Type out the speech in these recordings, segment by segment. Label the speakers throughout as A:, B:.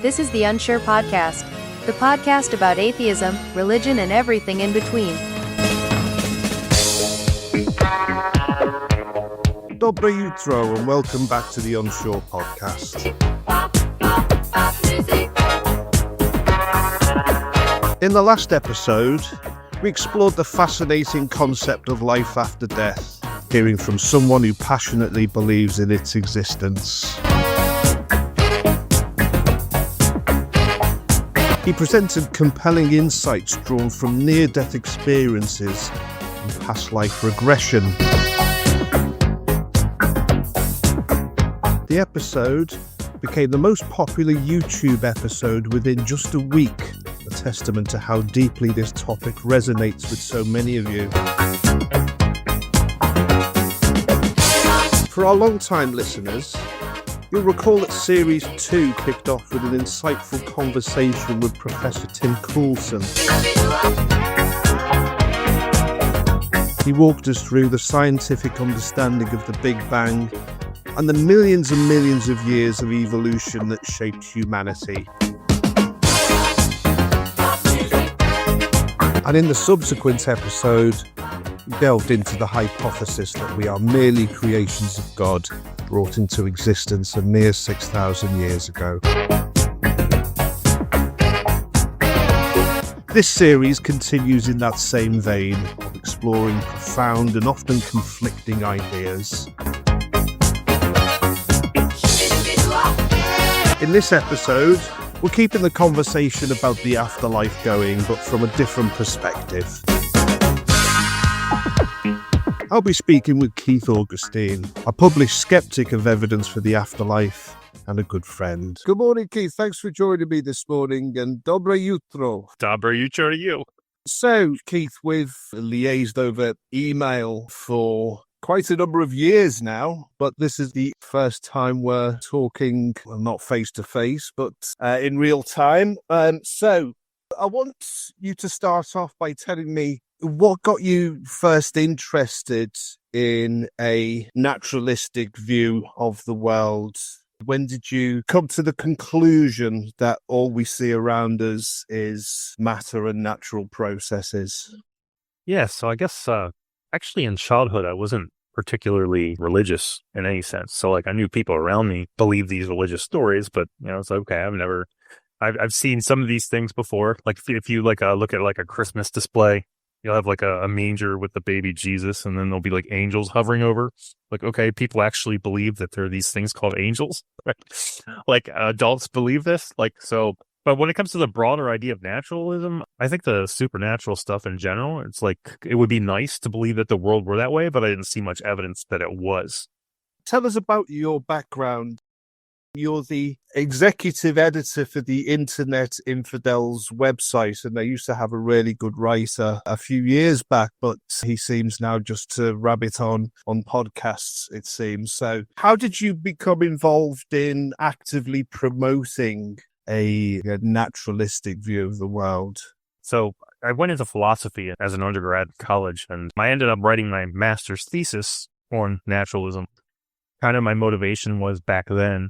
A: This is the UnShaw Podcast, the podcast about atheism, religion, and everything in between.
B: Dobre jutro and welcome back to the UnShaw Podcast. In the last episode, we explored the fascinating concept of life after death, hearing from someone who passionately believes in its existence. He presented compelling insights drawn from near-death experiences and past life regression. The episode became the most popular YouTube episode within just a week, a testament to how deeply this topic resonates with so many of you. For our long-time listeners, you'll recall that Series 2 kicked off with an insightful conversation with Professor Tim Coulson. He walked us through the scientific understanding of the Big Bang and the millions and millions of years of evolution that shaped humanity. And in the subsequent episode, we delved into the hypothesis that we are merely creations of God, brought into existence a mere 6,000 years ago. This series continues in that same vein of exploring profound and often conflicting ideas. In this episode, we're keeping the conversation about the afterlife going, but from a different perspective. I'll be speaking with Keith Augustine, a published skeptic of evidence for the afterlife and a good friend. Good morning, Keith. Thanks for joining me this morning, and dobre jutro.
C: Dobre jutro to you.
B: So, Keith, we've liaised over email for quite a number of years now, but this is the first time we're talking, well, not face-to-face, but in real time. So I want you to start off by telling me what got you first interested in a naturalistic view of the world. When did you come to the conclusion that all we see around us is matter and natural processes?
C: Yeah, so I guess actually in childhood I wasn't particularly religious in any sense. So like I knew people around me believed these religious stories, but it's like, okay, I've seen some of these things before. Like if you look at like a Christmas display, you'll have like a manger with the baby Jesus, and then there'll be like angels hovering over. Like, okay, people actually believe that there are these things called angels, right? Like adults believe this, like so. But when it comes to the broader idea of naturalism, I think the supernatural stuff in general, it's like it would be nice to believe that the world were that way, but I didn't see much evidence that it was.
B: Tell us about your background. You're the executive editor for the Internet Infidels website, and they used to have a really good writer a few years back, but he seems now just to rabbit on podcasts, it seems. So how did you become involved in actively promoting a naturalistic view of the world?
C: So I went into philosophy as an undergrad in college, and I ended up writing my master's thesis on naturalism. Kind of my motivation was back then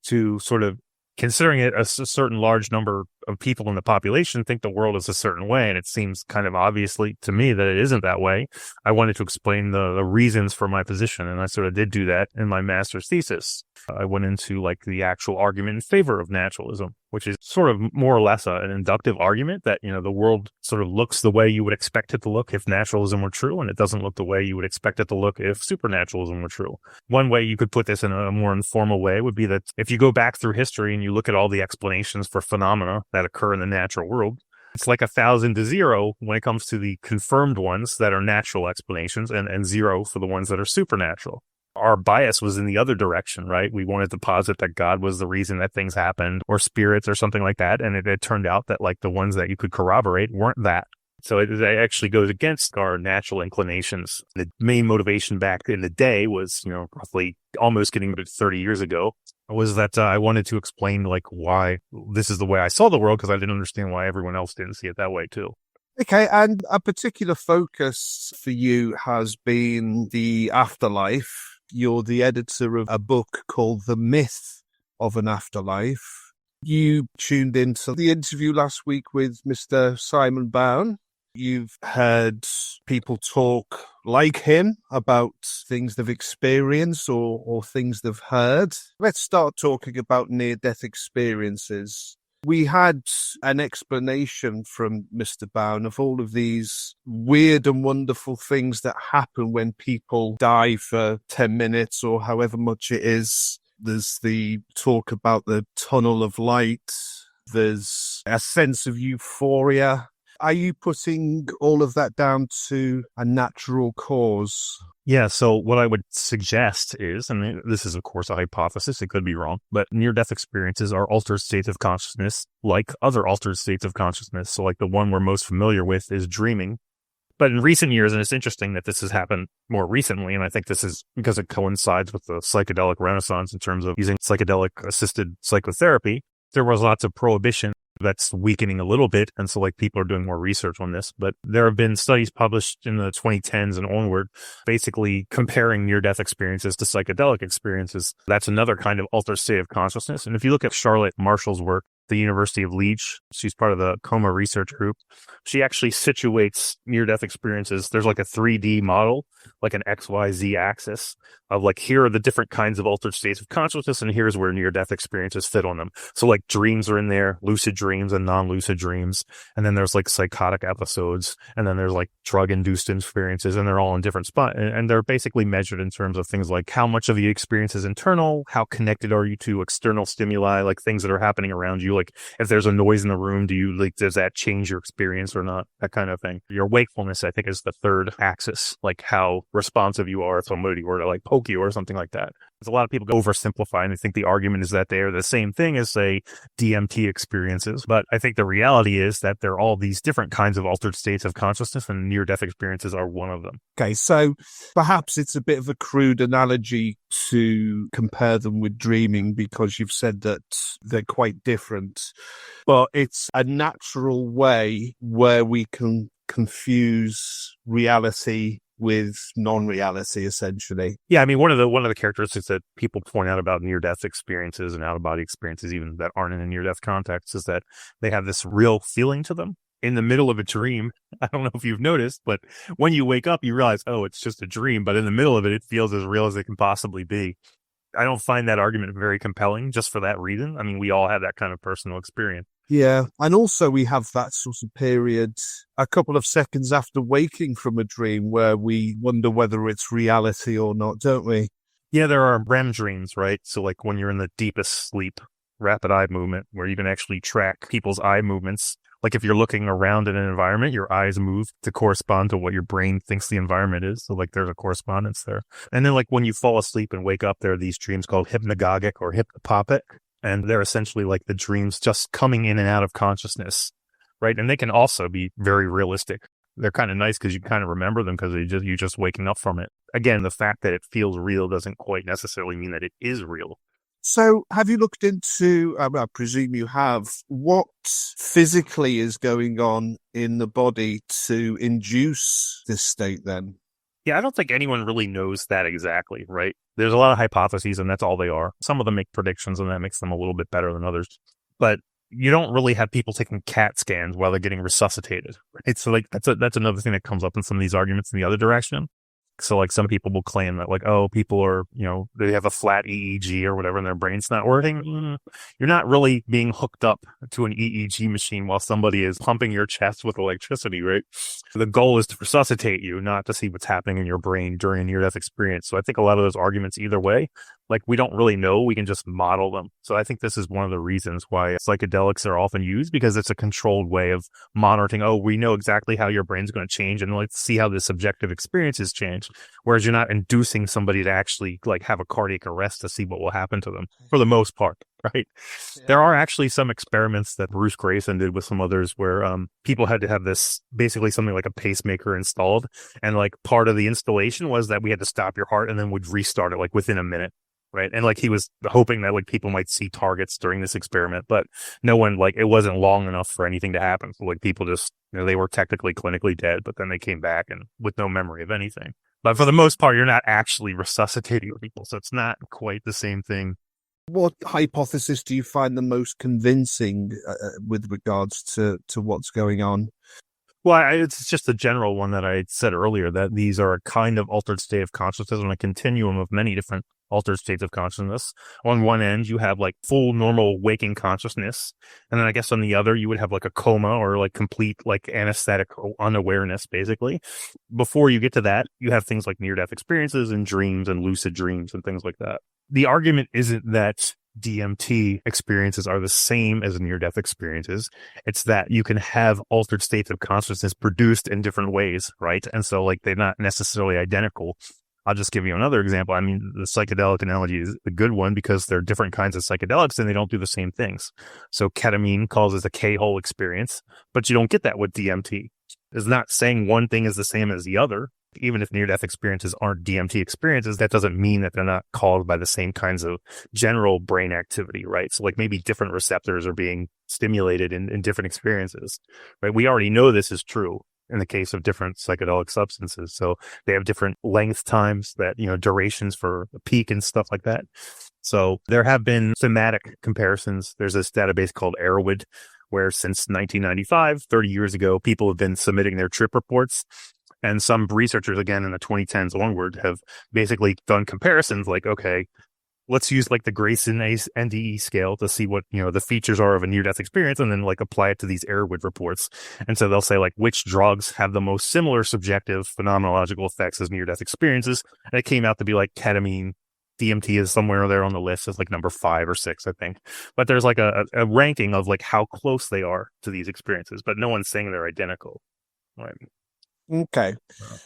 C: to sort of, considering it a certain large number of people in the population think the world is a certain way, and it seems kind of obviously to me that it isn't that way. I wanted to explain the reasons for my position, and I sort of did do that in my master's thesis. I went into like the actual argument in favor of naturalism, which is sort of more or less an inductive argument that, the world sort of looks the way you would expect it to look if naturalism were true, and it doesn't look the way you would expect it to look if supernaturalism were true. One way you could put this in a more informal way would be that if you go back through history and you look at all the explanations for phenomena that occur in the natural world, it's like 1,000 to 0 when it comes to the confirmed ones that are natural explanations, and 0 for the ones that are supernatural. Our bias was in the other direction, right? We wanted to posit that God was the reason that things happened, or spirits or something like that. And it turned out that like the ones that you could corroborate weren't that. So it actually goes against our natural inclinations. The main motivation back in the day was, roughly almost getting to 30 years ago, was that I wanted to explain like why this is the way I saw the world, because I didn't understand why everyone else didn't see it that way too.
B: Okay, and a particular focus for you has been the afterlife. You're the editor of a book called The Myth of an Afterlife. You tuned into the interview last week with Mr. Simon Bown. You've heard people talk like him about things they've experienced or things they've heard. Let's start talking about near-death experiences. We had an explanation from Mr. Bown of all of these weird and wonderful things that happen when people die for 10 minutes or however much it is. There's the talk about the tunnel of light. There's a sense of euphoria. Are you putting all of that down to a natural cause?
C: Yeah, so what I would suggest is, and this is of course a hypothesis, it could be wrong, but near-death experiences are altered states of consciousness like other altered states of consciousness. So like the one we're most familiar with is dreaming. But in recent years, and it's interesting that this has happened more recently, and I think this is because it coincides with the psychedelic renaissance in terms of using psychedelic-assisted psychotherapy, there was lots of prohibition that's weakening a little bit. And so like people are doing more research on this, but there have been studies published in the 2010s and onward, basically comparing near-death experiences to psychedelic experiences. That's another kind of altered state of consciousness. And if you look at Charlotte Marshall's work, the University of Leeds, she's part of the Coma Research Group. She actually situates near-death experiences. There's like a 3D model, like an XYZ axis of like, here are the different kinds of altered states of consciousness, and here's where near-death experiences fit on them. So like dreams are in there, lucid dreams and non-lucid dreams. And then there's like psychotic episodes, and then there's like drug-induced experiences, and they're all in different spots. And they're basically measured in terms of things like how much of the experience is internal, how connected are you to external stimuli, like things that are happening around you. Like if there's a noise in the room, does that change your experience or not? That kind of thing. Your wakefulness, I think, is the third axis, like how responsive you are if somebody were to like poke you or something like that. There's a lot of people oversimplify, and I think the argument is that they are the same thing as, say, DMT experiences. But I think the reality is that there are all these different kinds of altered states of consciousness, and near-death experiences are one of them.
B: Okay, so perhaps it's a bit of a crude analogy to compare them with dreaming because you've said that they're quite different. But it's a natural way where we can confuse reality with non-reality, essentially.
C: Yeah, I mean, one of the characteristics that people point out about near-death experiences and out-of-body experiences, even that aren't in a near-death context, is that they have this real feeling to them. In the middle of a dream, I don't know if you've noticed, but when you wake up, you realize, oh, it's just a dream. But in the middle of it, it feels as real as it can possibly be. I don't find that argument very compelling just for that reason. I mean, we all have that kind of personal experience.
B: Yeah, and also we have that sort of period a couple of seconds after waking from a dream where we wonder whether it's reality or not, don't we?
C: Yeah, there are REM dreams, right? So like when you're in the deepest sleep, rapid eye movement, where you can actually track people's eye movements. Like if you're looking around in an environment, your eyes move to correspond to what your brain thinks the environment is. So like there's a correspondence there. And then like when you fall asleep and wake up, there are these dreams called hypnagogic or hypnopopic. And they're essentially like the dreams just coming in and out of consciousness, right? And they can also be very realistic. They're kind of nice because you kind of remember them because you're just waking up from it. Again, the fact that it feels real doesn't quite necessarily mean that it is real.
B: So have you looked into, I presume you have, what physically is going on in the body to induce this state then?
C: Yeah, I don't think anyone really knows that exactly, right? There's a lot of hypotheses, and that's all they are. Some of them make predictions, and that makes them a little bit better than others. But you don't really have people taking CAT scans while they're getting resuscitated, right? So like that's another thing that comes up in some of these arguments in the other direction. So like some people will claim that like, oh, people are, they have a flat EEG or whatever and their brain's not working. You're not really being hooked up to an EEG machine while somebody is pumping your chest with electricity, right? The goal is to resuscitate you, not to see what's happening in your brain during a near-death experience. So I think a lot of those arguments either way, like we don't really know, we can just model them. So I think this is one of the reasons why psychedelics are often used, because it's a controlled way of monitoring. Oh, we know exactly how your brain's going to change, and let's see how the subjective experiences change. Whereas you're not inducing somebody to actually like have a cardiac arrest to see what will happen to them for the most part, right? Yeah. There are actually some experiments that Bruce Grayson did with some others where people had to have this basically something like a pacemaker installed. And like part of the installation was that we had to stop your heart and then would restart it like within a minute. Right. And like he was hoping that like people might see targets during this experiment, but no one, like it wasn't long enough for anything to happen. So like people just, they were technically clinically dead, but then they came back and with no memory of anything. But for the most part, you're not actually resuscitating people. So it's not quite the same thing.
B: What hypothesis do you find the most convincing with regards to what's going on?
C: Well, it's just a general one that I said earlier, that these are a kind of altered state of consciousness on a continuum of many different altered states of consciousness. On one end, you have like full normal waking consciousness. And then I guess on the other, you would have like a coma or like complete like anesthetic unawareness, basically. Before you get to that, you have things like near-death experiences and dreams and lucid dreams and things like that. The argument isn't that DMT experiences are the same as near-death experiences. It's that you can have altered states of consciousness produced in different ways, right? And so like they're not necessarily identical. I'll just give you another example. I mean, the psychedelic analogy is a good one because they're different kinds of psychedelics and they don't do the same things. So ketamine causes a K-hole experience, but you don't get that with DMT. It's not saying one thing is the same as the other. Even if near-death experiences aren't DMT experiences, that doesn't mean that they're not caused by the same kinds of general brain activity, right? So like maybe different receptors are being stimulated in different experiences, right? We already know this is true in the case of different psychedelic substances. So they have different length times that, durations for a peak and stuff like that. So there have been thematic comparisons. There's this database called Arrowwood, where since 1995, 30 years ago, people have been submitting their trip reports. And some researchers, again, in the 2010s onward, have basically done comparisons like, okay, let's use like the Grayson NDE scale to see what, the features are of a near-death experience and then like apply it to these Arrowwood reports. And so they'll say like which drugs have the most similar subjective phenomenological effects as near-death experiences. And it came out to be like ketamine. DMT is somewhere there on the list as like number 5 or 6, I think. But there's like a ranking of like how close they are to these experiences, but no one's saying they're identical. Right.
B: Okay.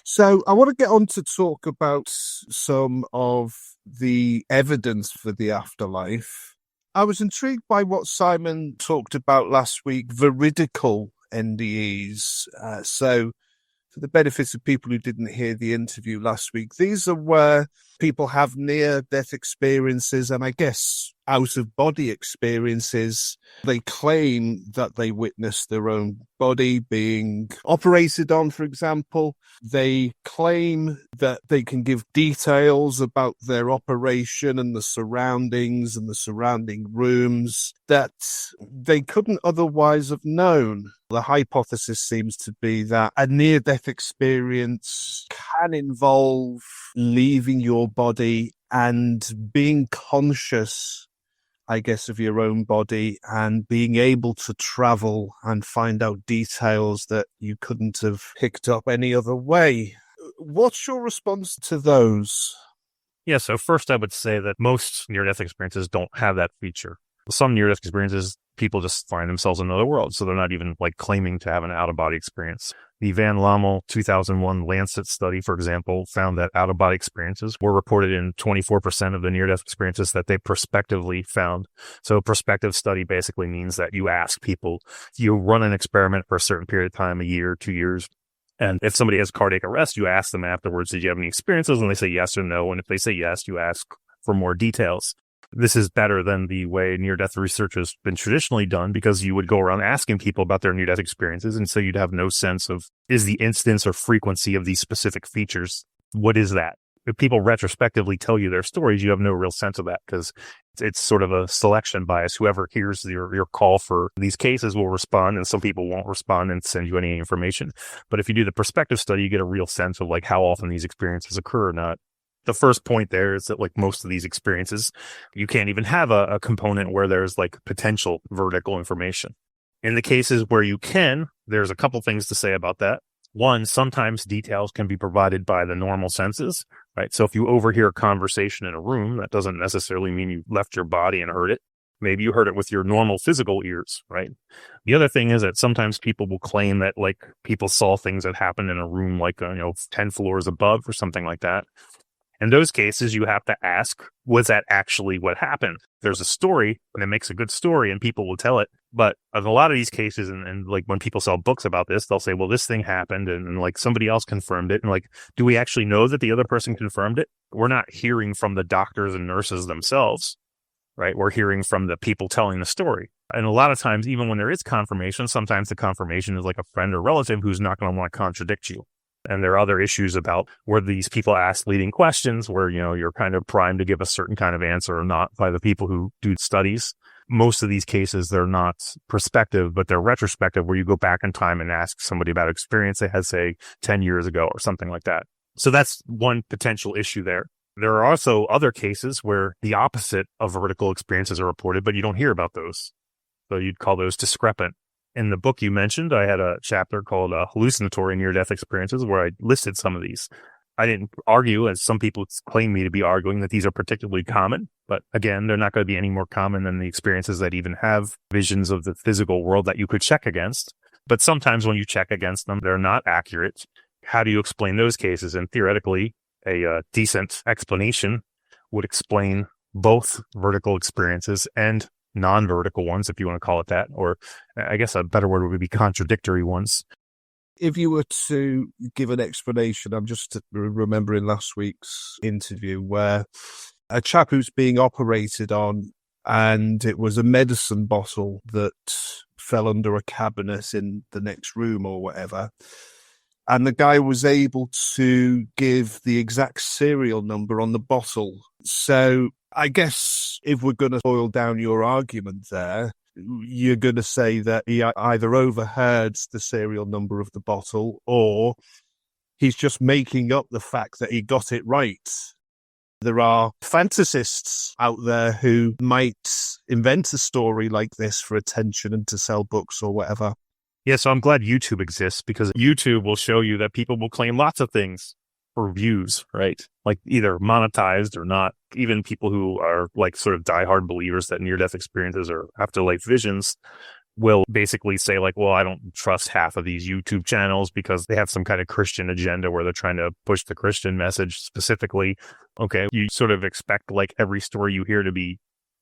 B: So I want to get on to talk about some of the evidence for the afterlife. I was intrigued by what Simon talked about last week, veridical NDEs. So for the benefit of people who didn't hear the interview last week, these are where people have near-death experiences and I guess out-of-body experiences. They claim that they witnessed their own body being operated on, for example. They claim that they can give details about their operation and the surroundings and the surrounding rooms that they couldn't otherwise have known. The hypothesis seems to be that a near-death experience can involve leaving your body and being conscious, I guess, of your own body and being able to travel and find out details that you couldn't have picked up any other way. What's your response to those?
C: Yeah, so first I would say that most near-death experiences don't have that feature. Some near-death experiences, people just find themselves in another world, so they're not even like claiming to have an out-of-body experience. The Van Lommel 2001 Lancet study, for example, found that out-of-body experiences were reported in 24% of the near-death experiences that they prospectively found. So a prospective study basically means that you ask people, you run an experiment for a certain period of time, a year, 2 years, and if somebody has cardiac arrest, you ask them afterwards, did you have any experiences? And they say yes or no. And if they say yes, you ask for more details. This is better than the way near-death research has been traditionally done because you would go around asking people about their near-death experiences. And so you'd have no sense of, is the instance or frequency of these specific features? What is that? If people retrospectively tell you their stories, you have no real sense of that because it's sort of a selection bias. Whoever hears your call for these cases will respond, and some people won't respond and send you any information. But if you do the prospective study, you get a real sense of like how often these experiences occur or not. The first point there is that like most of these experiences, you can't even have a component where there's like potential vertical information. In the cases where you can, there's a couple things to say about that. One, sometimes details can be provided by the normal senses, right? So if you overhear a conversation in a room, that doesn't necessarily mean you left your body and heard it. Maybe you heard it with your normal physical ears, right? The other thing is that sometimes people will claim that like people saw things that happened in a room like, 10 floors above or something like that. In those cases, you have to ask, was that actually what happened? There's a story, and it makes a good story, and people will tell it. But in a lot of these cases, and like when people sell books about this, they'll say, well, this thing happened, and like somebody else confirmed it. And like, do we actually know that the other person confirmed it? We're not hearing from the doctors and nurses themselves, right? We're hearing from the people telling the story. And a lot of times, even when there is confirmation, sometimes the confirmation is like a friend or relative who's not going to want to contradict you. And there are other issues about where these people ask leading questions where, you're kind of primed to give a certain kind of answer or not by the people who do studies. Most of these cases, they're not prospective, but they're retrospective, where you go back in time and ask somebody about experience they had, say, 10 years ago or something like that. So that's one potential issue there. There are also other cases where the opposite of vertical experiences are reported, but you don't hear about those. So you'd call those discrepant. In the book you mentioned, I had a chapter called Hallucinatory Near-Death Experiences where I listed some of these. I didn't argue, as some people claim me to be arguing, that these are particularly common. But again, they're not going to be any more common than the experiences that even have visions of the physical world that you could check against. But sometimes when you check against them, they're not accurate. How do you explain those cases? And theoretically, a decent explanation would explain both vertical experiences and non-vertical ones, if you want to call it that, or I guess a better word would be contradictory ones.
B: If you were to give an explanation, I'm just remembering last week's interview where a chap who's being operated on, and it was a medicine bottle that fell under a cabinet in the next room or whatever. And the guy was able to give the exact serial number on the bottle. So I guess if we're going to boil down your argument there, you're going to say that he either overheard the serial number of the bottle or he's just making up the fact that he got it right. There are fantasists out there who might invent a story like this for attention and to sell books or whatever.
C: Yeah, so I'm glad YouTube exists, because YouTube will show you that people will claim lots of things for views, right? Like either monetized or not. Even people who are like sort of diehard believers that near-death experiences are afterlife visions will basically say like, well, I don't trust half of these YouTube channels because they have some kind of Christian agenda where they're trying to push the Christian message specifically. Okay, you sort of expect like every story you hear to be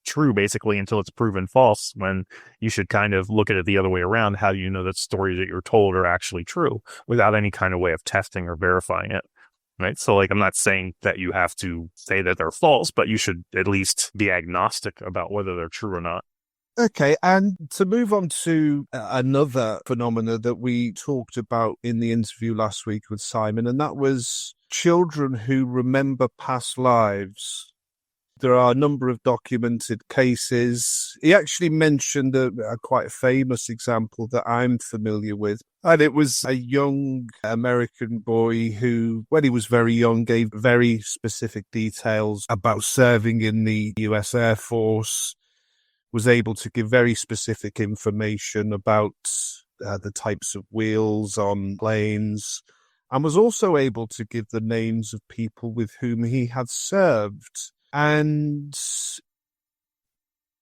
C: true basically until it's proven false, when you should kind of look at it the other way around. How do you know that stories that you're told are actually true without any kind of way of testing or verifying it? Right. So like, I'm not saying that you have to say that they're false, but you should at least be agnostic about whether they're true or not.
B: Okay, and to move on to another phenomena that we talked about in the interview last week with Simon, and that was children who remember past lives. There are a number of documented cases. He actually mentioned a quite famous example that I'm familiar with. And it was a young American boy who, when he was very young, gave very specific details about serving in the US Air Force, was able to give very specific information about the types of wheels on planes, and was also able to give the names of people with whom he had served. And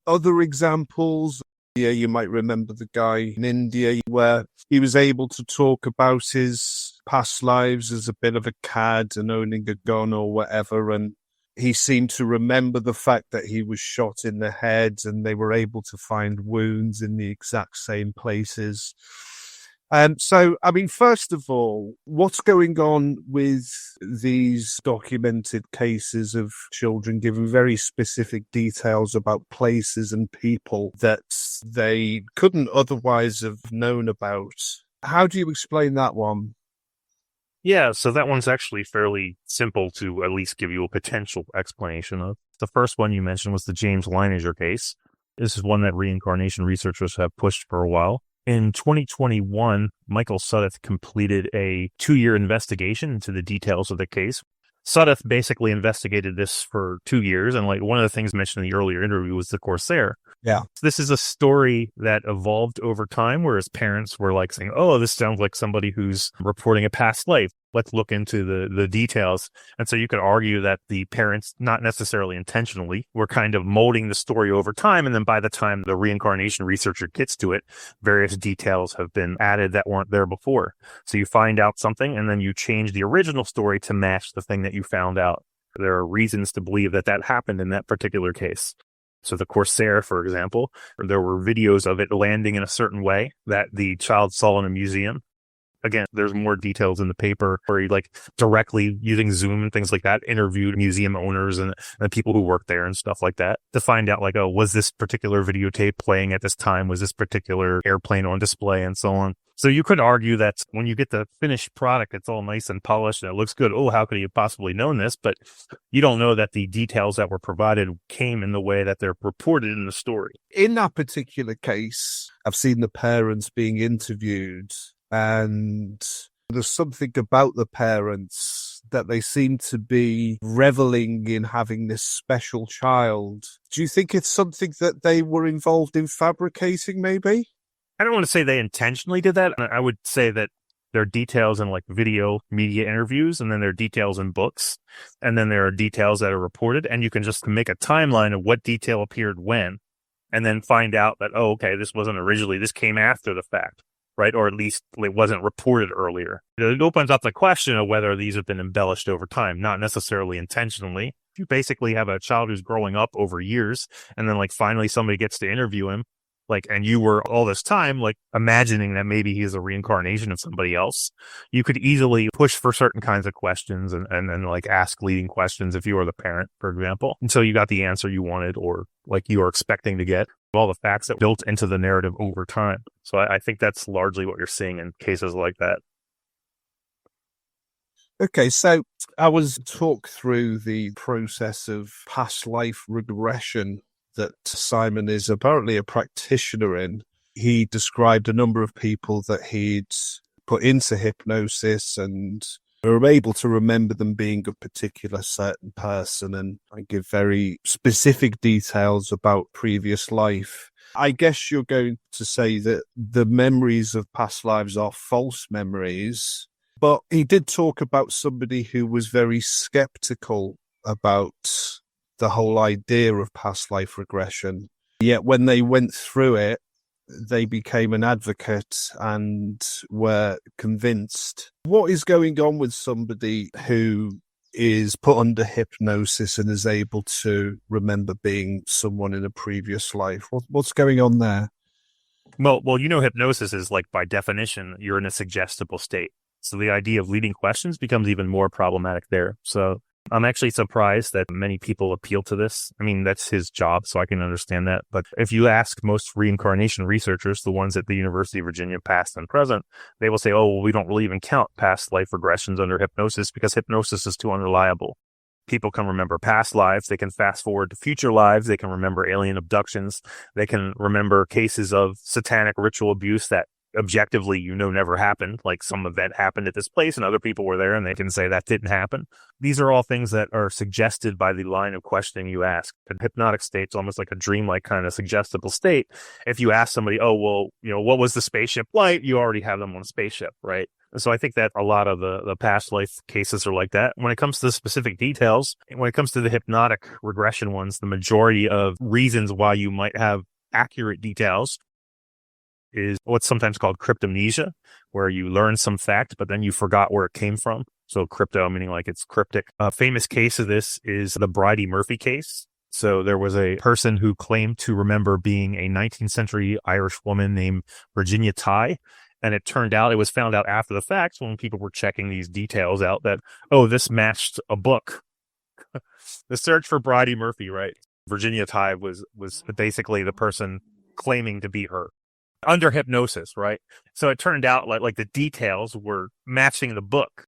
B: other examples, yeah, you might remember the guy in India where he was able to talk about his past lives as a bit of a cad and owning a gun or whatever. And he seemed to remember the fact that he was shot in the head, and they were able to find wounds in the exact same places. So, I mean, first of all, what's going on with these documented cases of children giving very specific details about places and people that they couldn't otherwise have known about? How do you explain that one?
C: Yeah, so that one's actually fairly simple to at least give you a potential explanation of. The first one you mentioned was the James Leininger case. This is one that reincarnation researchers have pushed for a while. In 2021, Michael Sudduth completed a 2-year investigation into the details of the case. Sudduth basically investigated this for 2 years, and like one of the things mentioned in the earlier interview was the Corsair.
B: Yeah.
C: This is a story that evolved over time, where his parents were like saying, oh, this sounds like somebody who's reporting a past life. Let's look into the details. And so you could argue that the parents, not necessarily intentionally, were kind of molding the story over time. And then by the time the reincarnation researcher gets to it, various details have been added that weren't there before. So you find out something and then you change the original story to match the thing that you found out. There are reasons to believe that that happened in that particular case. So the Corsair, for example, there were videos of it landing in a certain way that the child saw in a museum. Again, there's more details in the paper where he like directly using Zoom and things like that, interviewed museum owners and people who work there and stuff like that to find out like, oh, was this particular videotape playing at this time? Was this particular airplane on display and so on? So you could argue that when you get the finished product, it's all nice and polished and it looks good. Oh, how could you have possibly known this? But you don't know that the details that were provided came in the way that they're reported in the story.
B: In that particular case, I've seen the parents being interviewed, and there's something about the parents that they seem to be reveling in having this special child. Do you think it's something that they were involved in fabricating, maybe?
C: I don't want to say they intentionally did that. I would say that there are details in like video media interviews, and then there are details in books, and then there are details that are reported, and you can just make a timeline of what detail appeared when, and then find out that, oh, okay, this wasn't originally, this came after the fact, right? Or at least it wasn't reported earlier. It opens up the question of whether these have been embellished over time, not necessarily intentionally. If you basically have a child who's growing up over years, and then like finally somebody gets to interview him, like, and you were all this time, like, imagining that maybe he is a reincarnation of somebody else, you could easily push for certain kinds of questions and then, like, ask leading questions if you were the parent, for example, until you got the answer you wanted or, like, you were expecting to get. All the facts that built into the narrative over time. So I think that's largely what you're seeing in cases like that.
B: Okay, so I was talk through the process of past life regression that Simon is apparently a practitioner in. He described a number of people that he'd put into hypnosis and were able to remember them being a particular certain person, and I give very specific details about previous life. I guess you're going to say that the memories of past lives are false memories, but he did talk about somebody who was very skeptical about the whole idea of past life regression. Yet when they went through it, they became an advocate and were convinced. What is going on with somebody who is put under hypnosis and is able to remember being someone in a previous life? What's going on there?
C: Well, hypnosis is, like, by definition, you're in a suggestible state. So the idea of leading questions becomes even more problematic there. So I'm actually surprised that many people appeal to this. I mean, that's his job, so I can understand that. But if you ask most reincarnation researchers, the ones at the University of Virginia, past and present, they will say, oh, well, we don't really even count past life regressions under hypnosis because hypnosis is too unreliable. People can remember past lives. They can fast forward to future lives. They can remember alien abductions. They can remember cases of satanic ritual abuse that objectively, never happened. Like, some event happened at this place and other people were there and they can say that didn't happen. These are all things that are suggested by the line of questioning you ask. A hypnotic state's almost like a dreamlike kind of suggestible state. If you ask somebody, oh, well, what was the spaceship like? You already have them on a spaceship, right? So I think that a lot of the past life cases are like that. When it comes to the specific details, when it comes to the hypnotic regression ones, the majority of reasons why you might have accurate details is what's sometimes called cryptomnesia, where you learn some fact, but then you forgot where it came from. So crypto, meaning like it's cryptic. A famous case of this is the Bridey Murphy case. So there was a person who claimed to remember being a 19th century Irish woman named Virginia Tighe. And it turned out, it was found out after the fact when people were checking these details out that, oh, this matched a book. The search for Bridey Murphy, right? Virginia Tighe was basically the person claiming to be her under hypnosis, right? So it turned out like the details were matching the book.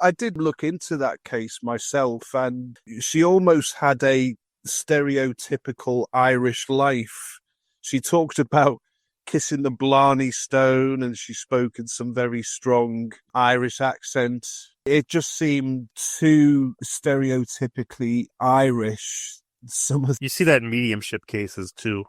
B: I did look into that case myself, and she almost had a stereotypical Irish life. She talked about kissing the Blarney Stone, and she spoke in some very strong Irish accent. It just seemed too stereotypically Irish.
C: You see that in mediumship cases too.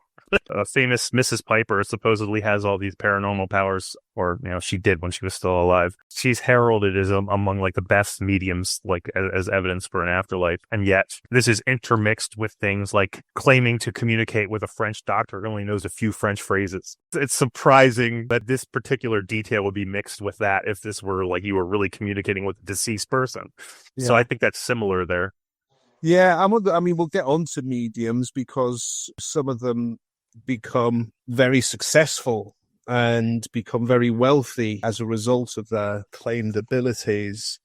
C: Famous Mrs. Piper supposedly has all these paranormal powers, or she did when she was still alive. She's heralded as among like the best mediums, like as evidence for an afterlife, and yet this is intermixed with things like claiming to communicate with a French doctor who only knows a few French phrases. It's surprising that this particular detail would be mixed with that if this were like you were really communicating with a deceased person. Yeah. So I think that's similar there.
B: Yeah, we'll get on to mediums because some of them become very successful and become very wealthy as a result of their claimed abilities.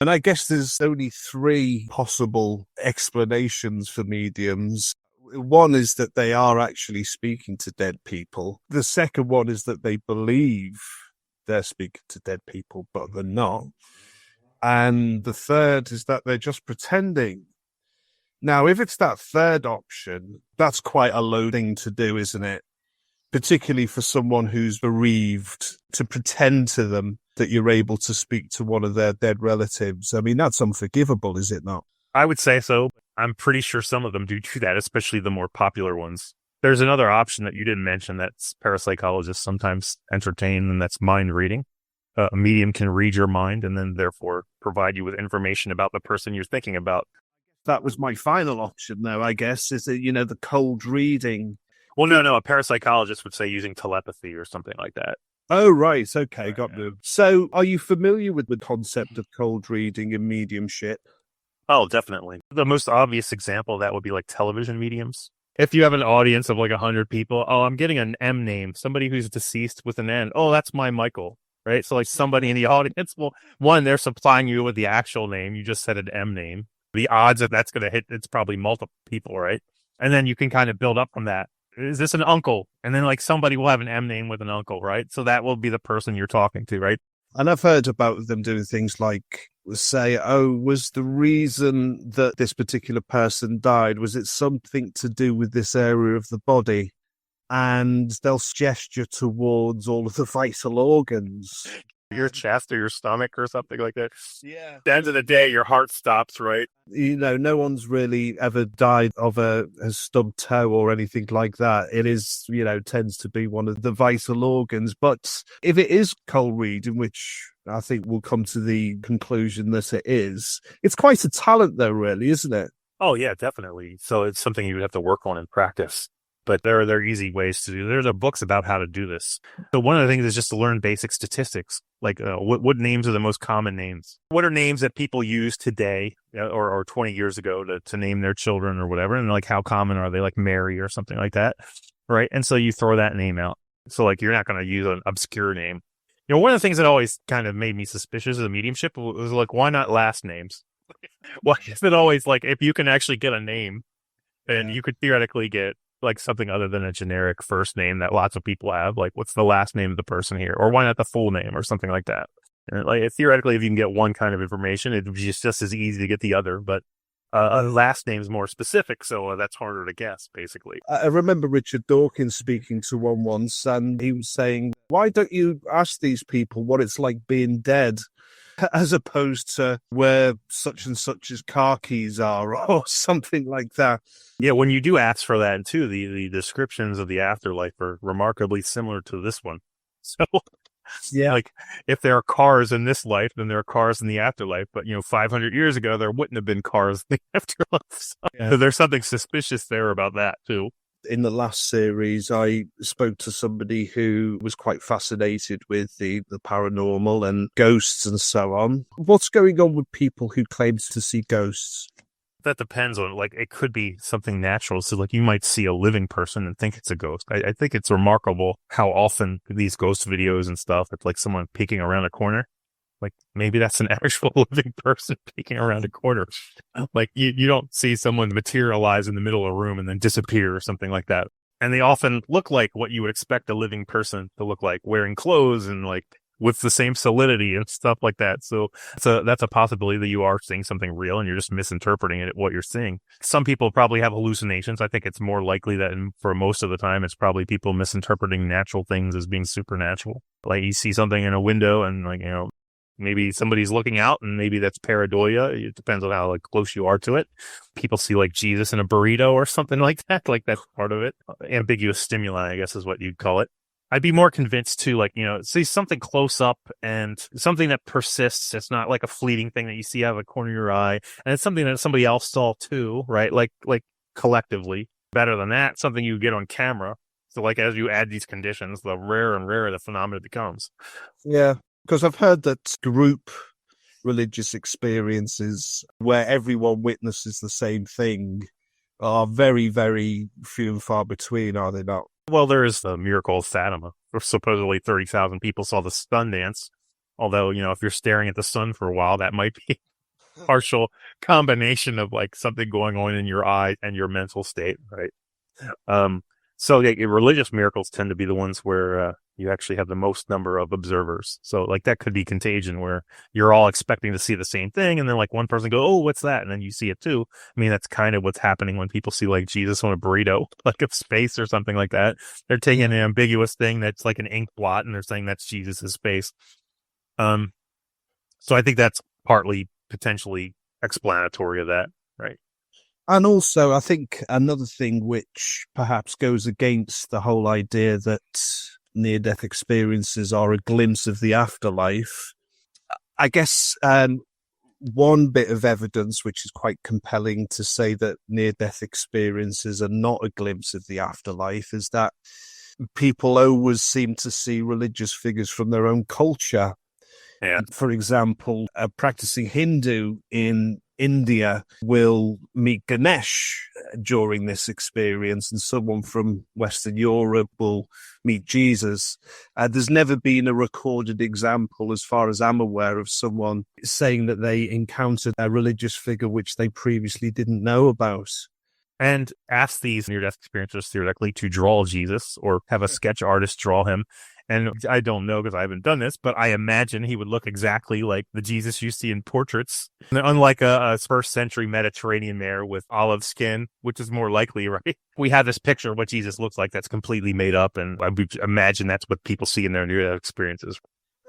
B: And I guess there's only three possible explanations for mediums. One is that they are actually speaking to dead people. The second one is that they believe they're speaking to dead people, but they're not. And the third is that they're just pretending. Now, if it's that third option, that's quite a low thing to do, isn't it? Particularly for someone who's bereaved, to pretend to them that you're able to speak to one of their dead relatives. I mean, that's unforgivable, is it not?
C: I would say so. I'm pretty sure some of them do that, especially the more popular ones. There's another option that you didn't mention that parapsychologists sometimes entertain, and that's mind reading. A medium can read your mind and then therefore provide you with information about the person you're thinking about.
B: That was my final option, though, I guess, is that, the cold reading.
C: Well, no, a parapsychologist would say using telepathy or something like that.
B: Oh, right. Okay, got you. So are you familiar with the concept of cold reading and mediumship?
C: Oh, definitely. The most obvious example of that would be like television mediums. If you have an audience of like 100 people, oh, I'm getting an M name, somebody who's deceased with an N. Oh, that's my Michael, right? So like somebody in the audience, well, one, they're supplying you with the actual name. You just said an M name. The odds that that's going to hit, it's probably multiple people, right? And then you can kind of build up from that. Is this an uncle? And then like somebody will have an M name with an uncle, right? So that will be the person you're talking to, right?
B: And I've heard about them doing things like say, oh, was the reason that this particular person died, was it something to do with this area of the body? And they'll gesture towards all of the vital organs.
C: Your chest or your stomach or something like that.
B: Yeah.
C: At the end of the day, your heart stops, right?
B: No one's really ever died of a stubbed toe or anything like that. It is, tends to be one of the vital organs. But if it is cold reading, which I think we'll come to the conclusion that it is, it's quite a talent though, really, isn't it?
C: Oh, yeah, definitely. So it's something you would have to work on in practice. But there are easy ways to do. There are books about how to do this. So one of the things is just to learn basic statistics, like what names are the most common names? What are names that people use today or 20 years ago to name their children or whatever? And like how common are they, like Mary or something like that, right? And so you throw that name out. So like you're not going to use an obscure name. One of the things that always kind of made me suspicious of the mediumship was like, why not last names? Why is it always like if you can actually get a name and you could theoretically get like something other than a generic first name that lots of people have, like what's the last name of the person here, or why not the full name or something like that? And like theoretically, if you can get one kind of information, it'd be just as easy to get the other. But a last name's more specific, so that's harder to guess, basically.
B: I remember Richard Dawkins speaking to one once, and he was saying, "Why don't you ask these people what it's like being dead?" As opposed to where such and such's car keys are or something like that.
C: Yeah, when you do ask for that too, the descriptions of the afterlife are remarkably similar to this one. So, yeah, like if there are cars in this life, then there are cars in the afterlife. But 500 years ago, there wouldn't have been cars in the afterlife. So there's something suspicious there about that too.
B: In the last series, I spoke to somebody who was quite fascinated with the paranormal and ghosts and so on. What's going on with people who claim to see ghosts?
C: That depends on, like, it could be something natural. So, like, you might see a living person and think it's a ghost. I think it's remarkable how often these ghost videos and stuff, it's like someone peeking around a corner. Like, maybe that's an actual living person peeking around a corner. Like, you don't see someone materialize in the middle of a room and then disappear or something like that. And they often look like what you would expect a living person to look like, wearing clothes and, like, with the same solidity and stuff like that. So that's a possibility that you are seeing something real and you're just misinterpreting it, what you're seeing. Some people probably have hallucinations. I think it's more likely that for most of the time, it's probably people misinterpreting natural things as being supernatural. Like you see something in a window and like, maybe somebody's looking out and maybe that's pareidolia. It depends on how like close you are to it. People see like Jesus in a burrito or something like that. Like that's part of it. Ambiguous stimuli, I guess is what you'd call it. I'd be more convinced to like, see something close up and something that persists. It's not like a fleeting thing that you see out of the corner of your eye. And it's something that somebody else saw too, right? Like collectively. Better than that, something you get on camera. So like as you add these conditions, the rarer and rarer the phenomenon becomes.
B: Yeah. Because I've heard that group religious experiences where everyone witnesses the same thing are very, very few and far between, are they not?
C: Well, there is the miracle of Fatima. Supposedly 30,000 people saw the sun dance. Although, if you're staring at the sun for a while, that might be a partial combination of like something going on in your eye and your mental state, right? So yeah, religious miracles tend to be the ones where you actually have the most number of observers. So like that could be contagion, where you're all expecting to see the same thing, and then like one person go, "Oh, what's that?" And then you see it too. I mean, that's kind of what's happening when people see like Jesus on a burrito, like of space or something like that. They're taking an ambiguous thing that's like an ink blot, and they're saying that's Jesus's space. So I think that's partly potentially explanatory of that, right?
B: And also, I think another thing which perhaps goes against the whole idea that near-death experiences are a glimpse of the afterlife, I guess one bit of evidence which is quite compelling to say that near-death experiences are not a glimpse of the afterlife is that people always seem to see religious figures from their own culture.
C: Yeah.
B: For example, a practicing Hindu in India will meet Ganesh during this experience, and someone from Western Europe will meet Jesus. There's never been a recorded example, as far as I'm aware, of someone saying that they encountered a religious figure which they previously didn't know about.
C: And ask these near-death experiences theoretically to draw Jesus or have a sketch artist draw him. And I don't know because I haven't done this, but I imagine he would look exactly like the Jesus you see in portraits. Unlike a first century Mediterranean mare with olive skin, which is more likely, right? We have this picture of what Jesus looks like that's completely made up. And I would imagine that's what people see in their near-death experiences.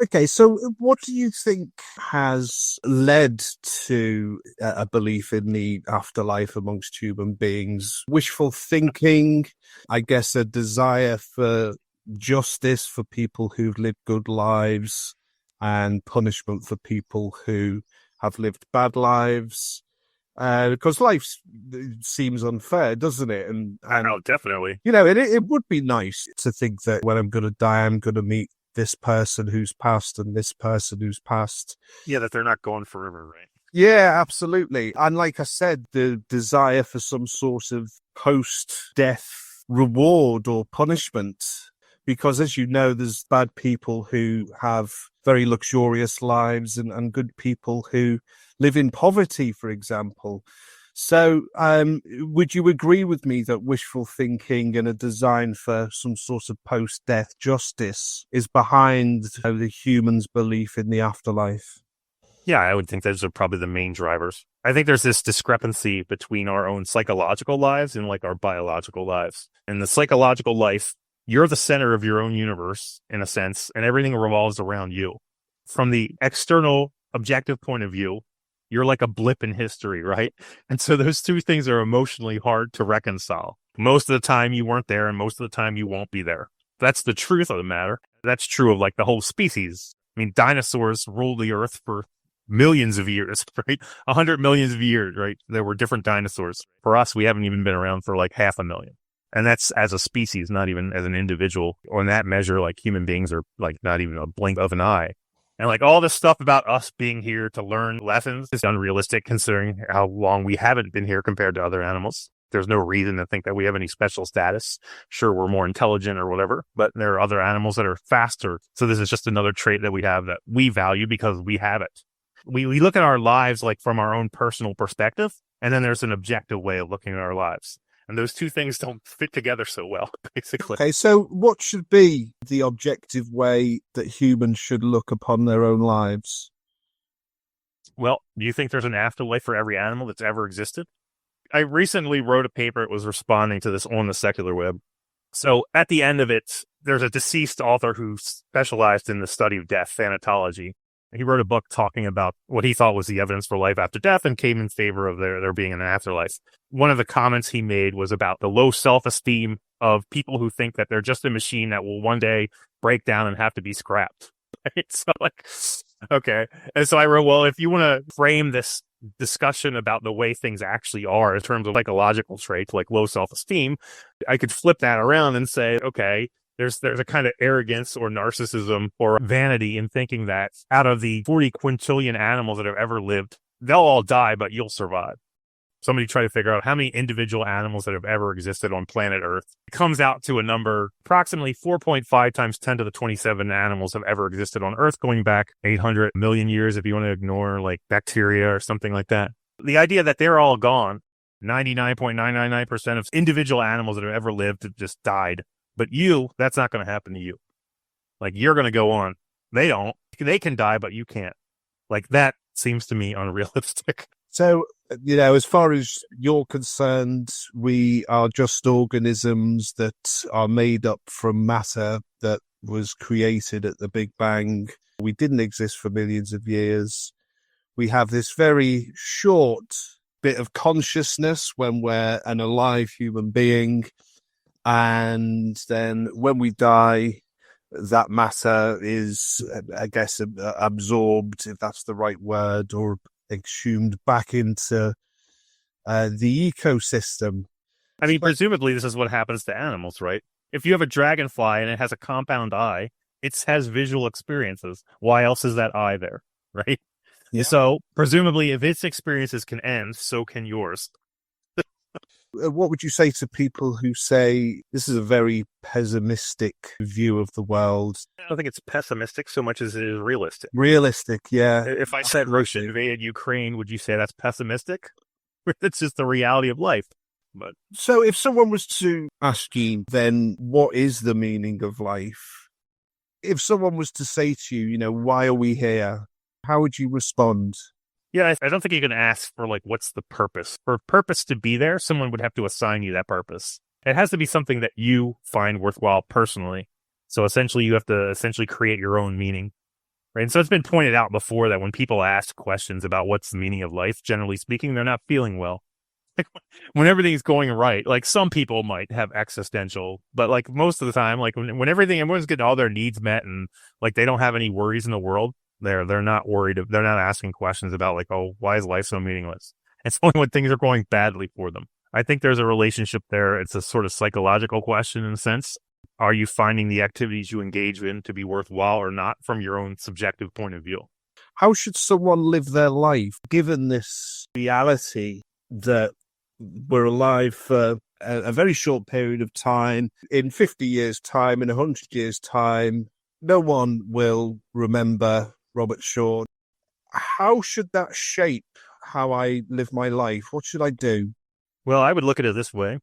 B: Okay, so what do you think has led to a belief in the afterlife amongst human beings? Wishful thinking, I guess a desire for justice for people who've lived good lives, and punishment for people who have lived bad lives. Because life seems unfair, doesn't it? And
C: Oh, definitely.
B: You know, it would be nice to think that when I'm going to die, I'm going to meet this person who's passed and this person who's passed.
C: Yeah, that they're not going forever, right?
B: Yeah, absolutely. And like I said, the desire for some sort of post-death reward or punishment. Because as you know, there's bad people who have very luxurious lives and good people who live in poverty, for example. So would you agree with me that wishful thinking and a design for some sort of post-death justice is behind the human's belief in the afterlife?
C: Yeah, I would think those are probably the main drivers. I think there's this discrepancy between our own psychological lives and like our biological lives. In the psychological life, you're the center of your own universe, in a sense, and everything revolves around you. From the external objective point of view, you're like a blip in history, right? And so those two things are emotionally hard to reconcile. Most of the time you weren't there, and most of the time you won't be there. That's the truth of the matter. That's true of like the whole species. I mean, dinosaurs ruled the earth for millions of years, right? 100 million of years, right? There were different dinosaurs. For us, we haven't even been around for like 500,000. And that's as a species, not even as an individual. On that measure, like human beings are like not even a blink of an eye. And like all this stuff about us being here to learn lessons is unrealistic considering how long we haven't been here compared to other animals. There's no reason to think that we have any special status. Sure, we're more intelligent or whatever, but there are other animals that are faster. So this is just another trait that we have that we value because we have it. We look at our lives like from our own personal perspective, and then there's an objective way of looking at our lives. And those two things don't fit together so well, basically.
B: Okay, so what should be the objective way that humans should look upon their own lives?
C: Well, do you think there's an afterlife for every animal that's ever existed? I recently wrote a paper that was responding to this on the secular web. So at the end of it, there's a deceased author who specialized in the study of death, thanatology. He wrote a book talking about what he thought was the evidence for life after death and came in favor of there being an afterlife. One of the comments he made was about the low self-esteem of people who think that they're just a machine that will one day break down and have to be scrapped. Right? So like, okay. And so I wrote, well, if you want to frame this discussion about the way things actually are in terms of psychological traits like low self-esteem, I could flip that around and say, okay, there's a kind of arrogance or narcissism or vanity in thinking that out of the 40 quintillion animals that have ever lived, they'll all die, but you'll survive. Somebody tried to figure out how many individual animals that have ever existed on planet Earth. It comes out to a number, approximately 4.5 times 10 to the 27 animals have ever existed on Earth, going back 800 million years if you want to ignore like bacteria or something like that. The idea that they're all gone 99.999% of individual animals that have ever lived have just died. But you, that's not going to happen to you. Like, you're going to go on. They don't. They can die, but you can't. Like, that seems to me unrealistic.
B: So, as far as you're concerned, we are just organisms that are made up from matter that was created at the Big Bang. We didn't exist for millions of years. We have this very short bit of consciousness when we're an alive human being. And then when we die, that matter is, I guess, absorbed, if that's the right word, or exhumed back into the ecosystem.
C: I mean, presumably this is what happens to animals, right? If you have a dragonfly and it has a compound eye, it has visual experiences. Why else is that eye there, right?
B: Yeah.
C: So presumably if its experiences can end, so can yours.
B: What would you say to people who say this is a very pessimistic view of the world?
C: I don't think it's pessimistic so much as it is realistic.
B: Realistic, yeah.
C: If I said Russia invaded Ukraine, would you say that's pessimistic? That's just the reality of life. But
B: so if someone was to ask you, then what is the meaning of life? If someone was to say to you, why are we here? How would you respond?
C: Yeah, I don't think you can ask for, what's the purpose? For a purpose to be there, someone would have to assign you that purpose. It has to be something that you find worthwhile personally. So essentially, you have to create your own meaning. Right? And so it's been pointed out before that when people ask questions about what's the meaning of life, generally speaking, they're not feeling well. When everything's going right, some people might have existential, but most of the time, when everyone's getting all their needs met and they don't have any worries in the world, they're not worried. They're not asking questions about why is life so meaningless? It's only when things are going badly for them. I think there's a relationship there. It's a sort of psychological question in a sense. Are you finding the activities you engage in to be worthwhile or not from your own subjective point of view?
B: How should someone live their life given this reality that we're alive for a very short period of time? In 50 years' time, in 100 years' time, no one will remember Robert Shaw. How should that shape how I live my life? What should I do?
C: Well, I would look at it this way.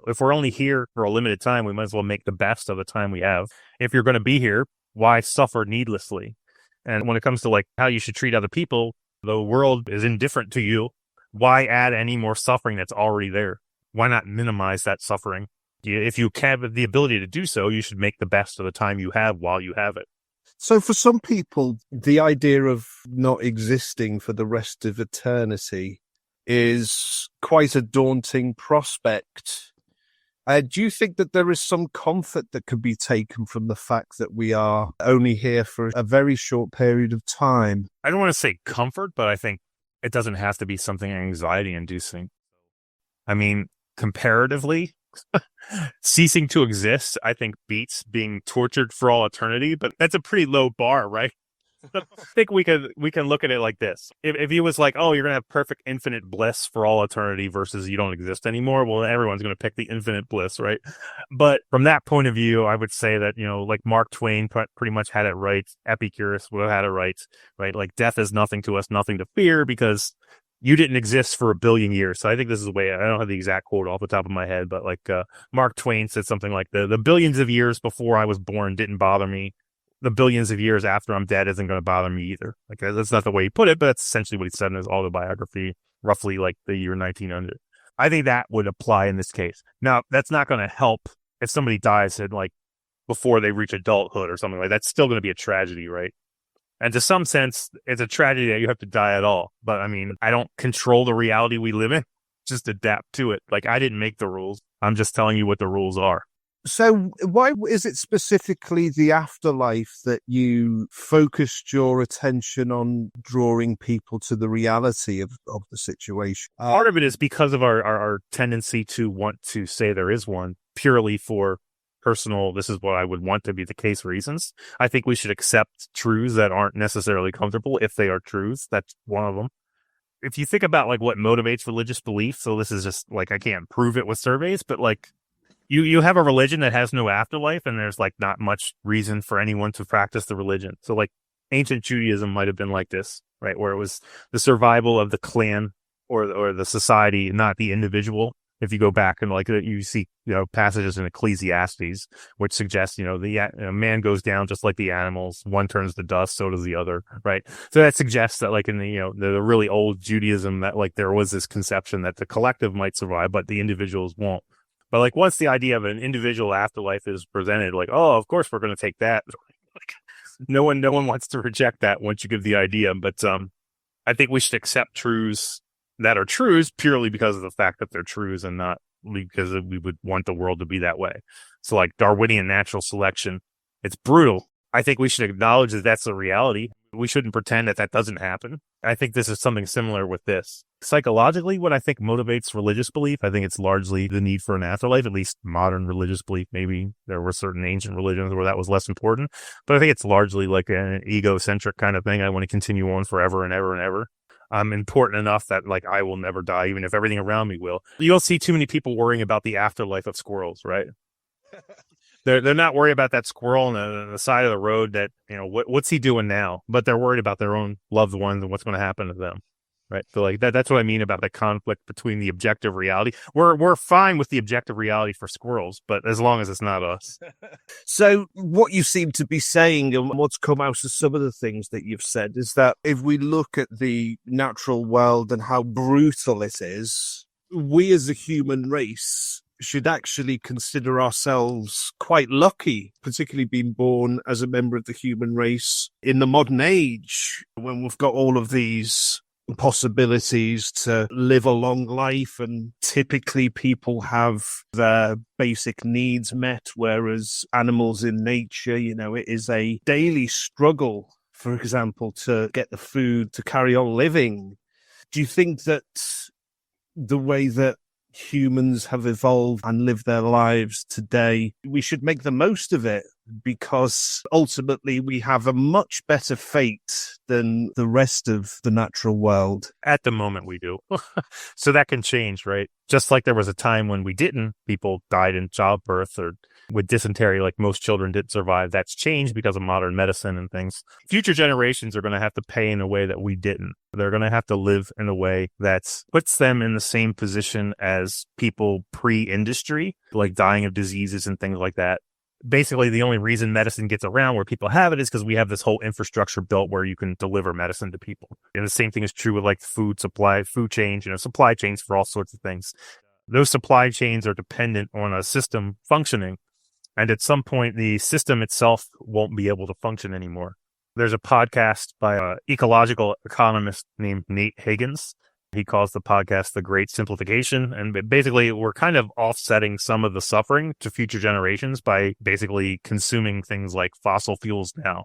C: If we're only here for a limited time, we might as well make the best of the time we have. If you're going to be here, why suffer needlessly? And when it comes to how you should treat other people, the world is indifferent to you. Why add any more suffering that's already there? Why not minimize that suffering? If you have the ability to do so, you should make the best of the time you have while you have it.
B: So for some people, the idea of not existing for the rest of eternity is quite a daunting prospect. Do you think that there is some comfort that could be taken from the fact that we are only here for a very short period of time?
C: I don't want to say comfort, but I think it doesn't have to be something anxiety-inducing. I mean, comparatively, ceasing to exist, I think, beats being tortured for all eternity, but that's a pretty low bar, right? I think we can look at it like this. If he was you're going to have perfect infinite bliss for all eternity versus you don't exist anymore, well, everyone's going to pick the infinite bliss, right? But from that point of view, I would say that, Mark Twain pretty much had it right. Epicurus would have had it right? Death is nothing to us, nothing to fear, because you didn't exist for a billion years. So I think this is the way, I don't have the exact quote off the top of my head, but Mark Twain said something like the billions of years before I was born didn't bother me. The billions of years after I'm dead isn't going to bother me either. That's not the way he put it, but that's essentially what he said in his autobiography, roughly the year 1900. I think that would apply in this case. Now, that's not going to help if somebody dies before they reach adulthood or something like that. That's still going to be a tragedy, right? And to some sense, it's a tragedy that you have to die at all. But I mean, I don't control the reality we live in. Just adapt to it. I didn't make the rules. I'm just telling you what the rules are.
B: So why is it specifically the afterlife that you focused your attention on drawing people to the reality of the situation?
C: Part of it is because of our tendency to want to say there is one purely for personal, this is what I would want to be the case reasons. I think we should accept truths that aren't necessarily comfortable if they are truths. That's one of them. If you think about what motivates religious belief, so this is just I can't prove it with surveys, but you have a religion that has no afterlife, and there's not much reason for anyone to practice the religion. So ancient Judaism might have been like this, right? Where it was the survival of the clan or the society, not the individual. If you go back and like you see, passages in Ecclesiastes, which suggest, the man goes down just like the animals. One turns to dust, so does the other, right? So that suggests that like in the really old Judaism that like there was this conception that the collective might survive, but the individuals won't. But like once the idea of an individual afterlife is presented, like, oh, of course we're going to take that. Like, no one wants to reject that once you give the idea. But I think we should accept truths that are truths purely because of the fact that they're truths and not because we would want the world to be that way. So like Darwinian natural selection, it's brutal. I think we should acknowledge that that's a reality. We shouldn't pretend that that doesn't happen. I think this is something similar with this. Psychologically, what I think motivates religious belief, I think it's largely the need for an afterlife, at least modern religious belief. Maybe there were certain ancient religions where that was less important, but I think it's largely like an egocentric kind of thing. I want to continue on forever and ever and ever. I'm important enough that like I will never die, even if everything around me will. You don't see too many people worrying about the afterlife of squirrels, right? They're not worried about that squirrel on the side of the road that, what's he doing now? But they're worried about their own loved ones and what's going to happen to them. Right. So like that's what I mean about the conflict between the objective reality. We're fine with the objective reality for squirrels, but as long as it's not us.
B: So what you seem to be saying and what's come out of some of the things that you've said is that if we look at the natural world and how brutal it is, we as a human race should actually consider ourselves quite lucky, particularly being born as a member of the human race in the modern age when we've got all of these possibilities to live a long life, and typically people have their basic needs met, whereas animals in nature, it is a daily struggle, for example, to get the food to carry on living. Do you think that the way that humans have evolved and live their lives today, we should make the most of it, because ultimately we have a much better fate than the rest of the natural world?
C: At the moment we do. So that can change, right? Just like there was a time when we didn't, people died in childbirth or with dysentery, like most children didn't survive. That's changed because of modern medicine and things. Future generations are going to have to pay in a way that we didn't. They're going to have to live in a way that puts them in the same position as people pre-industry, like dying of diseases and things like that. Basically, the only reason medicine gets around where people have it is because we have this whole infrastructure built where you can deliver medicine to people. And the same thing is true with like food supply, food chains, supply chains for all sorts of things. Those supply chains are dependent on a system functioning. And at some point, the system itself won't be able to function anymore. There's a podcast by an ecological economist named Nate Higgins. He calls the podcast The Great Simplification. And basically, we're kind of offsetting some of the suffering to future generations by basically consuming things like fossil fuels now.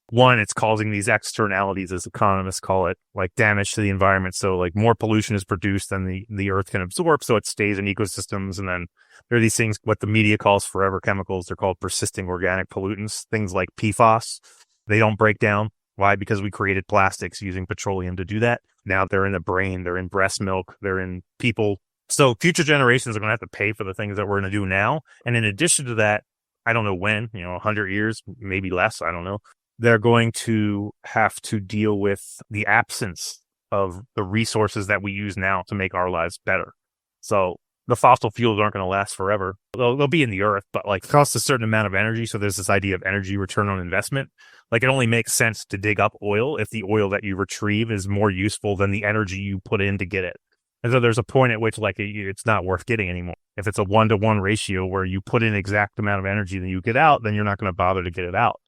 C: One, it's causing these externalities, as economists call it, like damage to the environment. So like more pollution is produced than the earth can absorb. So it stays in ecosystems. And then there are these things, what the media calls forever chemicals. They're called persisting organic pollutants, things like PFAS. They don't break down. Why? Because we created plastics using petroleum to do that. Now they're in the brain, they're in breast milk, they're in people. So future generations are going to have to pay for the things that we're going to do now. And in addition to that, I don't know when, 100 years, maybe less, I don't know. They're going to have to deal with the absence of the resources that we use now to make our lives better. So the fossil fuels aren't going to last forever. They'll be in the earth, but like cost a certain amount of energy. So there's this idea of energy return on investment. Like it only makes sense to dig up oil if the oil that you retrieve is more useful than the energy you put in to get it. And so there's a point at which like it's not worth getting anymore. If it's a 1-to-1 ratio where you put in exact amount of energy that you get out, then you're not going to bother to get it out.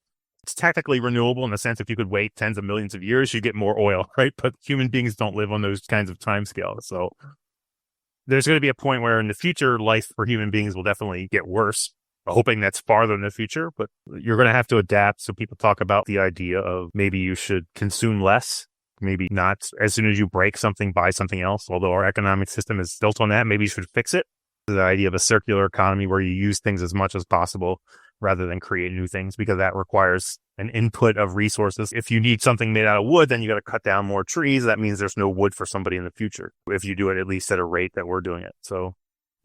C: It's technically renewable in the sense if you could wait tens of millions of years, you get more oil, right? But human beings don't live on those kinds of timescales. So there's going to be a point where in the future, life for human beings will definitely get worse. Hoping that's farther in the future, but you're going to have to adapt. So people talk about the idea of maybe you should consume less, maybe not as soon as you break something, buy something else. Although our economic system is built on that, maybe you should fix it. The idea of a circular economy where you use things as much as possible rather than create new things, because that requires an input of resources. If you need something made out of wood, then you got to cut down more trees. That means there's no wood for somebody in the future if you do it at least at a rate that we're doing it. So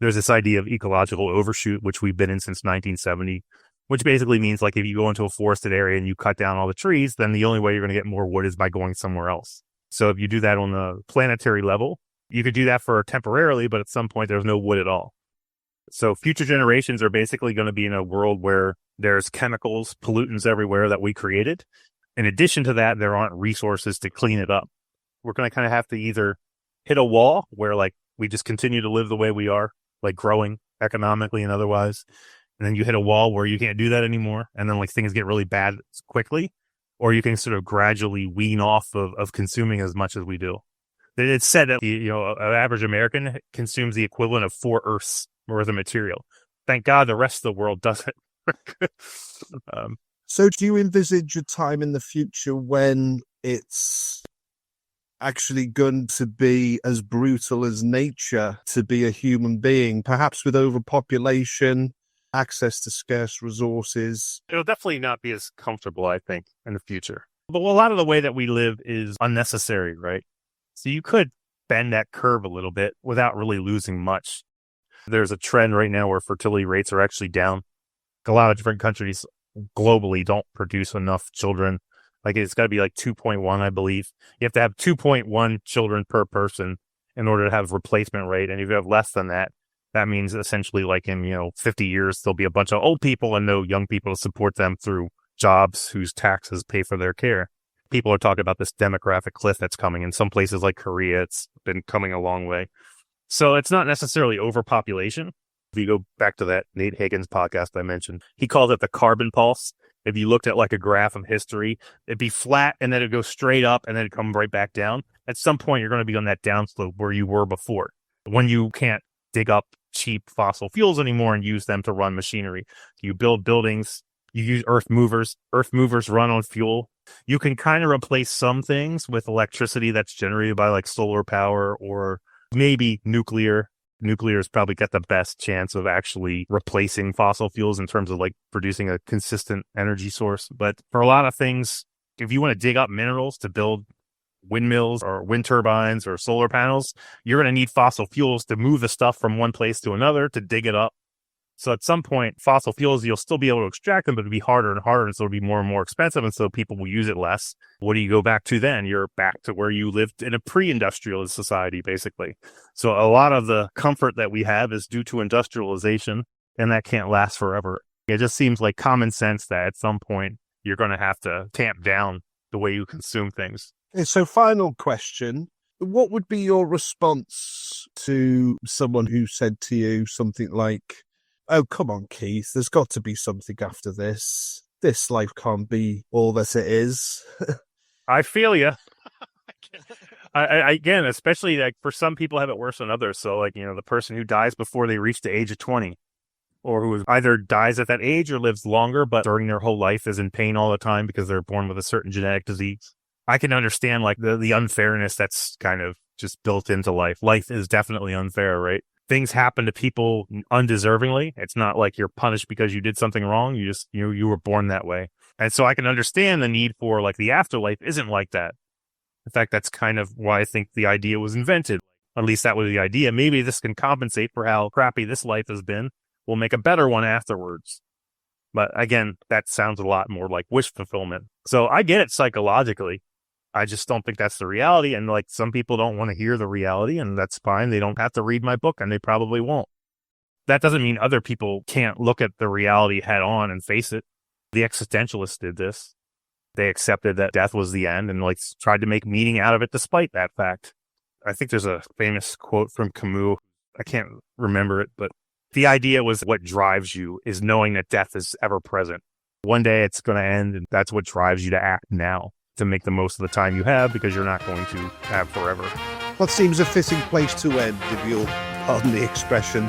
C: there's this idea of ecological overshoot, which we've been in since 1970, which basically means like if you go into a forested area and you cut down all the trees, then the only way you're going to get more wood is by going somewhere else. So if you do that on the planetary level, You could do that for temporarily, but at some point there's no wood at all. So future generations are basically going to be in a world where there's chemicals, pollutants everywhere that we created. In addition to that, there aren't resources to clean it up. We're going to kind of have to either hit a wall where like we just continue to live the way we are, like growing economically and otherwise. And then you hit a wall where you can't do that anymore. And then like things get really bad quickly, or you can sort of gradually wean off of consuming as much as we do. It's said that, an average American consumes the equivalent of 4 Earths worth of material. Thank God the rest of the world doesn't.
B: So do you envisage a time in the future when it's actually going to be as brutal as nature to be a human being, perhaps with overpopulation, access to scarce resources?
C: It'll definitely not be as comfortable, I think, in the future. But a lot of the way that we live is unnecessary, right? So you could bend that curve a little bit without really losing much. There's a trend right now where fertility rates are actually down. A lot of different countries globally don't produce enough children. Like it's got to be like 2.1, I believe. You have to have 2.1 children per person in order to have replacement rate. And if you have less than that, that means essentially like in, 50 years, there'll be a bunch of old people and no young people to support them through jobs whose taxes pay for their care. People are talking about this demographic cliff that's coming. In some places like Korea, it's been coming a long way. So it's not necessarily overpopulation. If you go back to that Nate Hagen's podcast I mentioned, he called it the carbon pulse. If you looked at like a graph of history, it'd be flat and then it'd go straight up and then it'd come right back down. At some point, you're going to be on that downslope where you were before, when you can't dig up cheap fossil fuels anymore and use them to run machinery. You build buildings, you use earth movers. Earth movers run on fuel. You can kind of replace some things with electricity that's generated by like solar power or maybe nuclear. Nuclear has probably got the best chance of actually replacing fossil fuels in terms of like producing a consistent energy source. But for a lot of things, if you want to dig up minerals to build windmills or wind turbines or solar panels, you're going to need fossil fuels to move the stuff from one place to another to dig it up. So at some point, fossil fuels, you'll still be able to extract them, but it'll be harder and harder. And so it'll be more and more expensive. And so people will use it less. What do you go back to then? You're back to where you lived in a pre-industrial society, basically. So a lot of the comfort that we have is due to industrialization, and that can't last forever. It just seems like common sense that at some point you're going to have to tamp down the way you consume things.
B: So final question. What would be your response to someone who said to you something like, "Oh, come on, Keith, there's got to be something after this. This life can't be all that it is."
C: I feel you. I again, especially like for some people have it worse than others. So like, the person who dies before they reach the age of 20, or who either dies at that age or lives longer, but during their whole life is in pain all the time because they're born with a certain genetic disease. I can understand like the unfairness that's kind of just built into life. Life is definitely unfair, right? Things happen to people undeservingly. It's not like you're punished because you did something wrong. You just, you were born that way. And so I can understand the need for like the afterlife isn't like that. In fact, that's kind of why I think the idea was invented. At least that was the idea. Maybe this can compensate for how crappy this life has been. We'll make a better one afterwards. But again, that sounds a lot more like wish fulfillment. So I get it psychologically. I just don't think that's the reality. And like some people don't want to hear the reality, and that's fine. They don't have to read my book, and they probably won't. That doesn't mean other people can't look at the reality head on and face it. The existentialists did this. They accepted that death was the end and like tried to make meaning out of it despite that fact. I think there's a famous quote from Camus. I can't remember it, but the idea was what drives you is knowing that death is ever present. One day it's going to end, and that's what drives you to act now, to make the most of the time you have, because you're not going to have forever.
B: That seems a fitting place to end, if you'll pardon the expression.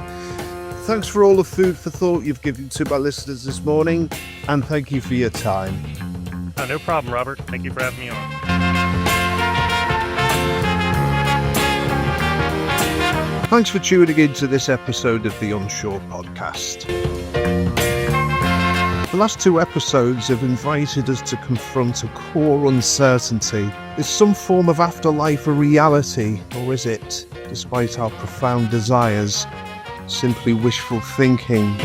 B: Thanks for all the food for thought you've given to my listeners this morning, and thank you for your time.
C: No problem, Robert. Thank you for having me on.
B: Thanks for tuning in to this episode of the UnShaw Podcast. The last 2 episodes have invited us to confront a core uncertainty. Is some form of afterlife a reality, or is it, despite our profound desires, simply wishful thinking?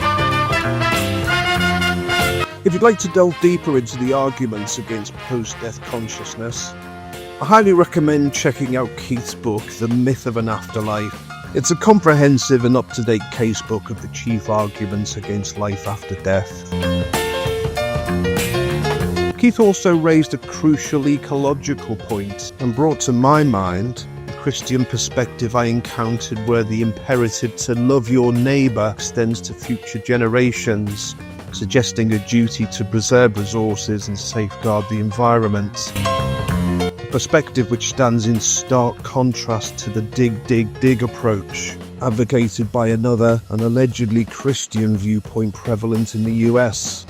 B: If you'd like to delve deeper into the arguments against post-death consciousness, I highly recommend checking out Keith's book, The Myth of an Afterlife. It's a comprehensive and up-to-date casebook of the chief arguments against life after death. Keith also raised a crucial ecological point and brought to my mind the Christian perspective I encountered, where the imperative to love your neighbour extends to future generations, suggesting a duty to preserve resources and safeguard the environment. A perspective which stands in stark contrast to the dig, dig, dig approach advocated by another and allegedly Christian viewpoint prevalent in the US.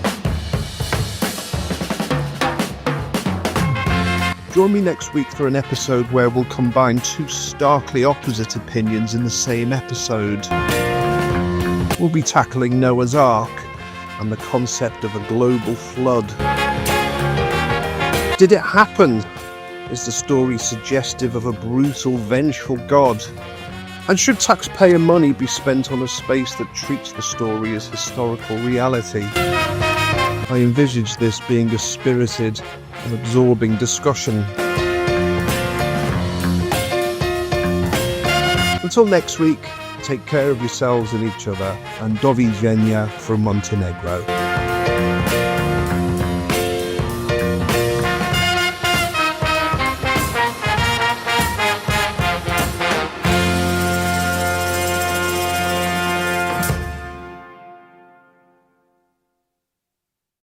B: Join me next week for an episode where we'll combine two starkly opposite opinions in the same episode. We'll be tackling Noah's Ark and the concept of a global flood. Did it happen? Is the story suggestive of a brutal, vengeful God? And should taxpayer money be spent on a space that treats the story as historical reality? I envisage this being a spirited and absorbing discussion. Until next week, take care of yourselves and each other, and do widzenia from Montenegro.